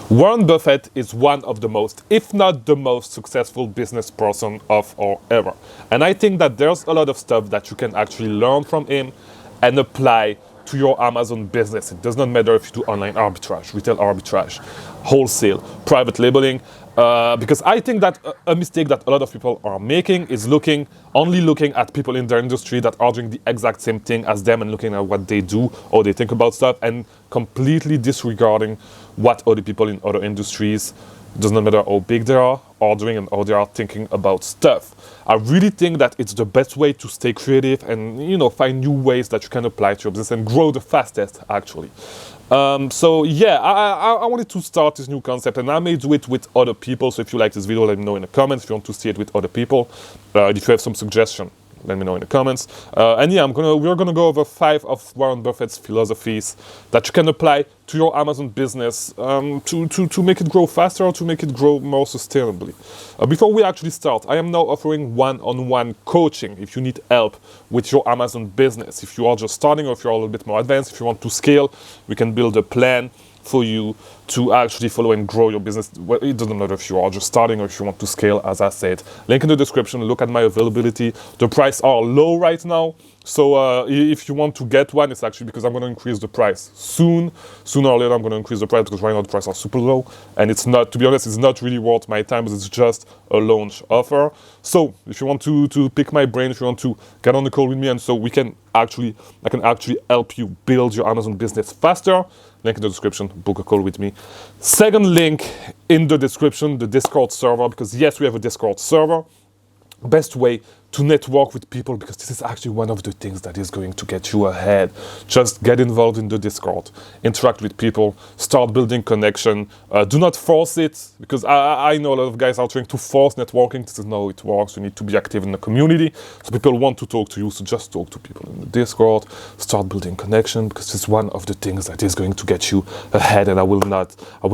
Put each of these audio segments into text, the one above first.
Warren Buffett is one of the most, if not the most successful business person of our era. And I think that there's a lot of stuff that you can actually learn from him and apply to your Amazon business. It does not matter if you do online arbitrage, retail arbitrage, wholesale, private labeling, because I think that a mistake that a lot of people are making is only looking at people in their industry that are doing the exact same thing as them and looking at what they do or they think about stuff and completely disregarding what other people in other industries, does not matter how big they are doing and how they are thinking about stuff. I really think that it's the best way to stay creative and find new ways that you can apply to your business and grow the fastest, actually. So yeah, I wanted to start this new concept, and I may do it with other people. So if you like this video, let me know in the comments. If you want to see it with other people, if you have some suggestion, let me know in the comments. And yeah, we're gonna go over 5 of Warren Buffett's philosophies that you can apply to your Amazon business to make it grow faster or to make it grow more sustainably. Before we actually start, I am now offering one-on-one coaching if you need help with your Amazon business. If you are just starting or if you're a little bit more advanced, if you want to scale, we can build a plan for you to actually follow and grow your business. Well, it doesn't matter if you are just starting or if you want to scale, as I said. Link in the description, look at my availability. The prices are low right now. So if you want to get one, it's actually because I'm going to increase the price soon. Sooner or later, I'm going to increase the price because right now the prices are super low. And it's not, to be honest, it's not really worth my time because it's just a launch offer. So if you want to pick my brain, if you want to get on the call with me, and so I can actually help you build your Amazon business faster, link in the description, book a call with me. Second link in the description, the Discord server, because yes, we have a Discord server. Best way to network with people, because this is actually one of the things that is going to get you ahead. Just get involved in the Discord, interact with people, start building connection. Do not force it, because I know a lot of guys are trying to force networking. This is not how it works. You need to be active in the community. So people want to talk to you, so just talk to people in the Discord, start building connection, because it's one of the things that is going to get you ahead. And I will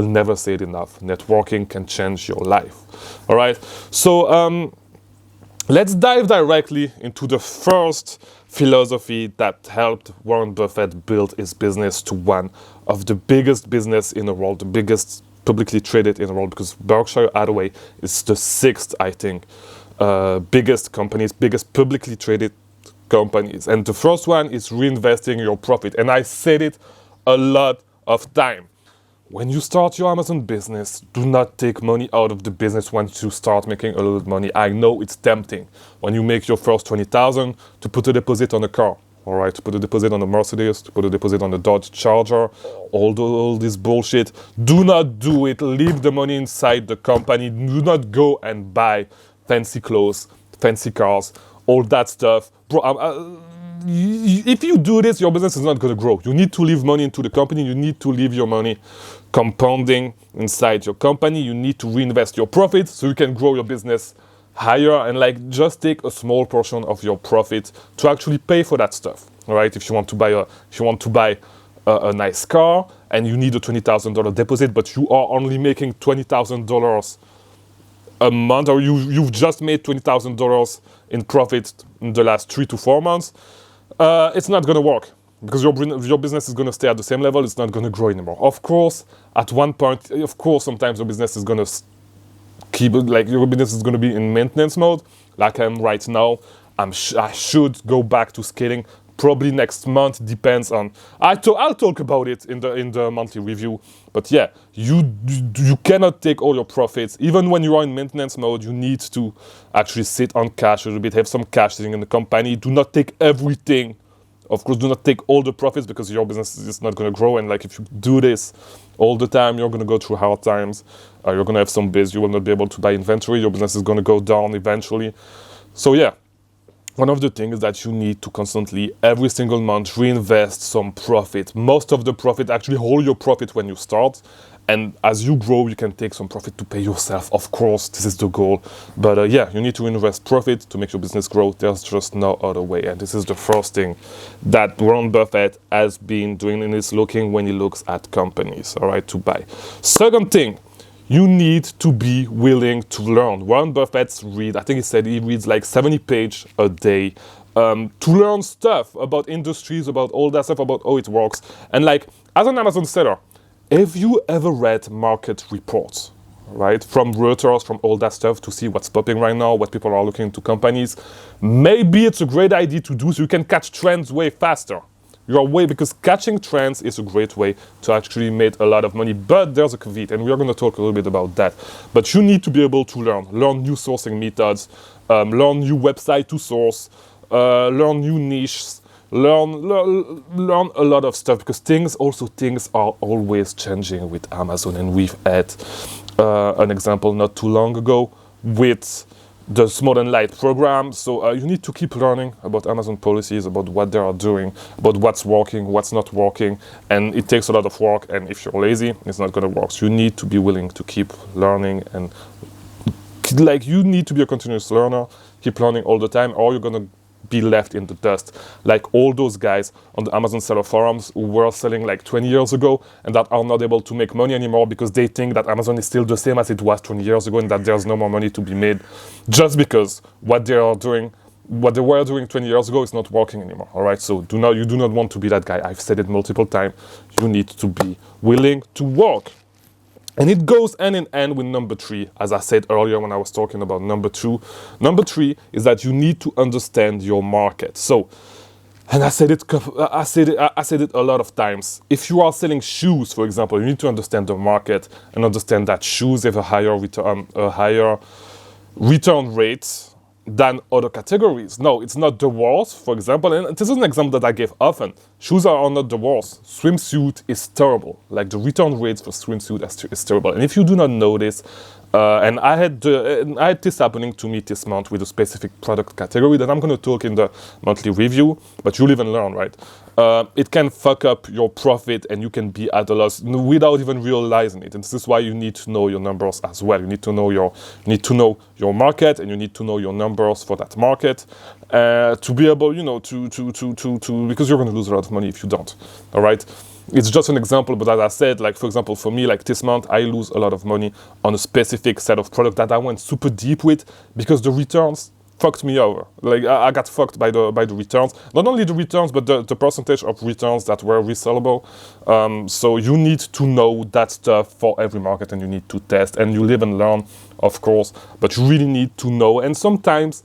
never say it enough. Networking can change your life. All right. So let's dive directly into the first philosophy that helped Warren Buffett build his business to one of the biggest business in the world, the biggest publicly traded in the world, because Berkshire Hathaway is the 6th, I think, biggest companies, biggest publicly traded companies. And the first one is reinvesting your profit. And I said it a lot of time. When you start your Amazon business, do not take money out of the business once you start making a little bit of money. I know it's tempting when you make your first 20,000 to put a deposit on a car, all right, to put a deposit on a Mercedes, to put a deposit on a Dodge Charger, all this bullshit. Do not do it. Leave the money inside the company. Do not go and buy fancy clothes, fancy cars, all that stuff. Bro, if you do this, your business is not going to grow. You need to leave money into the company. You need to leave your money compounding inside your company. You need to reinvest your profits so you can grow your business higher, and just take a small portion of your profit to actually pay for that stuff. All right. If you want to buy a nice car and you need a $20,000 deposit, but you are only making $20,000 a month, or you've just made $20,000 in profit in the last 3 to 4 months, it's not going to work, because your business is going to stay at the same level. It's not going to grow anymore. Of course, at one point, sometimes your business is going to your business is going to be in maintenance mode, like I am right now. I should go back to scaling probably next month. Depends on. I'll talk about it in the monthly review. But yeah, you cannot take all your profits. Even when you are in maintenance mode, you need to actually sit on cash a little bit, have some cash sitting in the company. Do not take everything. Of course, do not take all the profits, because your business is not going to grow. And if you do this all the time, you're going to go through hard times. You're going to have some biz. You will not be able to buy inventory. Your business is going to go down eventually. So yeah. One of the things that you need to constantly, every single month, reinvest some profit. Most of the profit, actually hold your profit when you start. And as you grow, you can take some profit to pay yourself. Of course, this is the goal. But yeah, you need to invest profit to make your business grow. There's just no other way. And this is the first thing that Warren Buffett has been doing in his looking when he looks at companies, all right, to buy. Second thing, you need to be willing to learn. Warren Buffett I think he said he reads 70 pages a day to learn stuff about industries, about all that stuff, about how it works. And as an Amazon seller, Have you ever read market reports, right? From Reuters, from all that stuff to see what's popping right now, what people are looking into companies. Maybe it's a great idea to do so you can catch trends way faster. Because catching trends is a great way to actually make a lot of money, but there's a caveat, and we're going to talk a little bit about that. But you need to be able to learn new sourcing methods, learn new website to source, learn new niches, learn a lot of stuff, because things are always changing with Amazon. And we've had an example not too long ago with the Small and Light program. So you need to keep learning about Amazon policies, about what they are doing, about what's working, what's not working. And it takes a lot of work. And if you're lazy, it's not going to work. So you need to be willing to keep learning, and you need to be a continuous learner, keep learning all the time, or you're going to be left in the dust, like all those guys on the Amazon seller forums who were selling like 20 years ago and that are not able to make money anymore because they think that Amazon is still the same as it was 20 years ago and that there's no more money to be made, just because what they were doing 20 years ago is not working anymore. All right, so you do not want to be that guy. I've said it multiple times. You need to be willing to work. And it goes hand in hand with number 3, as I said earlier when I was talking about number 2. Number 3 is that you need to understand your market. So, and I said it a lot of times. If you are selling shoes, for example, you need to understand the market and understand that shoes have a higher return rate than other categories. No, it's not the worst, for example, and this is an example that I give often. Shoes are not the worst. Swimsuit is terrible. Like the return rates for swimsuit is terrible. And if you do not know this, and I had this happening to me this month with a specific product category that I'm going to talk in the monthly review, but you live and learn, right? It can fuck up your profit and you can be at a loss without even realizing it. And this is why you need to know your numbers as well. You need to know your market, and you need to know your numbers for that market to be able, to because you're going to lose a lot of money if you don't. All right. It's just an example, but as I said, like for example, for me, like this month, I lose a lot of money on a specific set of products that I went super deep with because the returns fucked me over. Like I got fucked by the returns. Not only the returns, but the percentage of returns that were resellable. So you need to know that stuff for every market, and you need to test, and you live and learn, of course. But you really need to know. And sometimes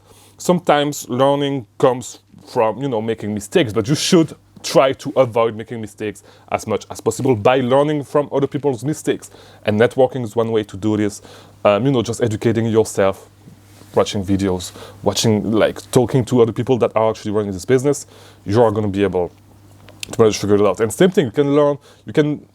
learning comes from making mistakes, but you should try to avoid making mistakes as much as possible by learning from other people's mistakes. And networking is one way to do this. Just educating yourself, watching videos, talking to other people that are actually running this business. You are going to be able to manage to figure it out. And same thing, you can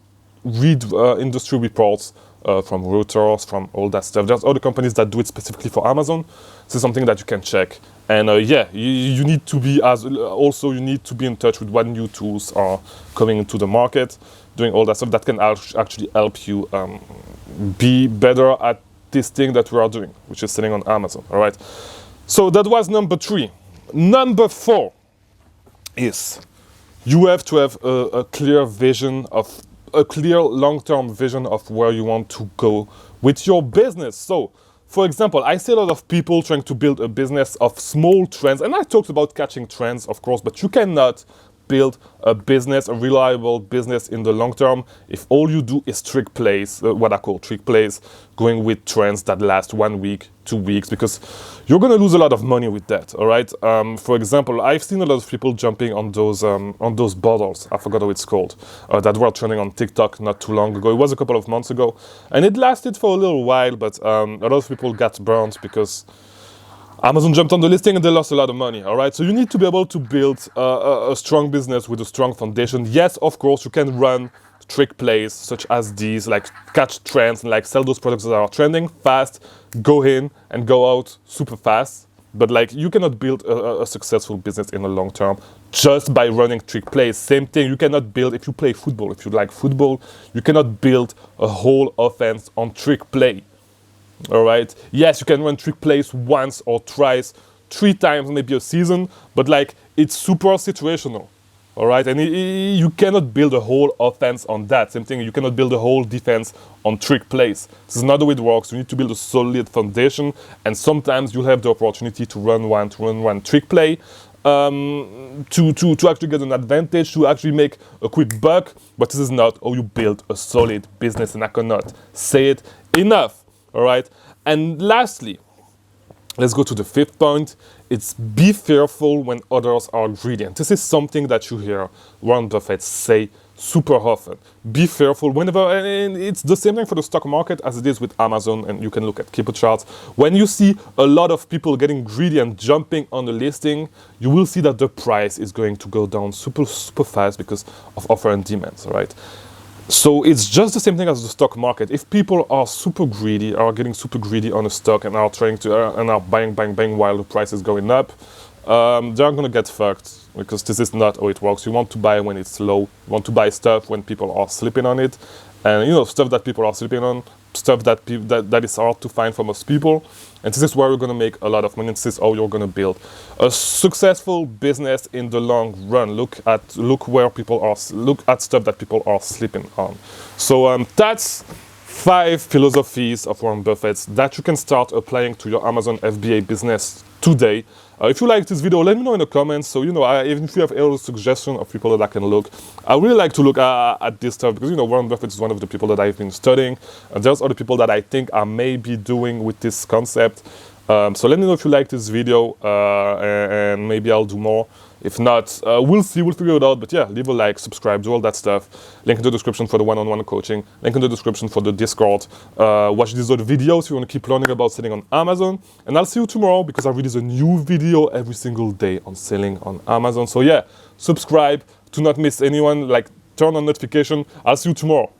read industry reports from Reuters, from all that stuff. There's other companies that do it specifically for Amazon. This is something that you can check. And you need to be you need to be in touch with what new tools are coming into the market, doing all that stuff that can actually help you be better at this thing that we are doing, which is selling on Amazon. All right. So that was number 3. Number 4 is you have to have a clear long-term vision of where you want to go with your business. So, for example, I see a lot of people trying to build a business of small trends, and I talked about catching trends, of course, but you cannot build a reliable business in the long term if all you do is trick plays, what I call trick plays, going with trends that last 1 week, 2 weeks, because you're going to lose a lot of money with that. All right. For example, I've seen a lot of people jumping on those bottles. I forgot how it's called, that were trending on TikTok not too long ago. It was a couple of months ago, and it lasted for a little while, but a lot of people got burned because Amazon jumped on the listing and they lost a lot of money. All right, so you need to be able to build a strong business with a strong foundation. Yes, of course, you can run trick plays such as these, like catch trends and like sell those products that are trending fast, go in and go out super fast. But like you cannot build a successful business in the long term just by running trick plays. Same thing, you cannot build, if you play football, if you like football, you cannot build a whole offense on trick play. All right. Yes, you can run trick plays once or twice, 3 times, maybe a season, but like it's super situational. All right. And you cannot build a whole offense on that. Same thing, you cannot build a whole defense on trick plays. This is not the way it works. You need to build a solid foundation, and sometimes you have the opportunity to run one trick play. to actually get an advantage, to actually make a quick buck. But this is not how you build a solid business, and I cannot say it enough. All right. And lastly, let's go to the fifth point. It's be fearful when others are greedy. And this is something that you hear Warren Buffett say super often. Be fearful whenever, and it's the same thing for the stock market as it is with Amazon, and you can look at Keeper charts. When you see a lot of people getting greedy and jumping on the listing, you will see that the price is going to go down super fast because of offer and demand, right? So it's just the same thing as the stock market. If people are super greedy, are getting super greedy on a stock and are trying to and are buying while the price is going up, they're gonna get fucked, because this is not how it works. You want to buy when it's low. You want to buy stuff when people are sleeping on it, and stuff that people are sleeping on, stuff that that is hard to find for most people. And this is where you're gonna make a lot of money. This is how you're gonna build a successful business in the long run. Look at stuff that people are sleeping on. So that's 5 philosophies of Warren Buffett that you can start applying to your Amazon FBA business today. If you like this video, let me know in the comments. So, even if you have any suggestions of people that I can look, I really like to look at this stuff, because, Warren Buffett is one of the people that I've been studying. And there's other people that I think I may be doing with this concept. So let me know if you like this video, and maybe I'll do more. If not, we'll see, we'll figure it out. But yeah, leave a like, subscribe, do all that stuff. Link in the description for the one-on-one coaching. Link in the description for the Discord. Watch these other videos if you want to keep learning about selling on Amazon. And I'll see you tomorrow, because I release a new video every single day on selling on Amazon. So yeah, subscribe to not miss anyone, turn on notification. I'll see you tomorrow.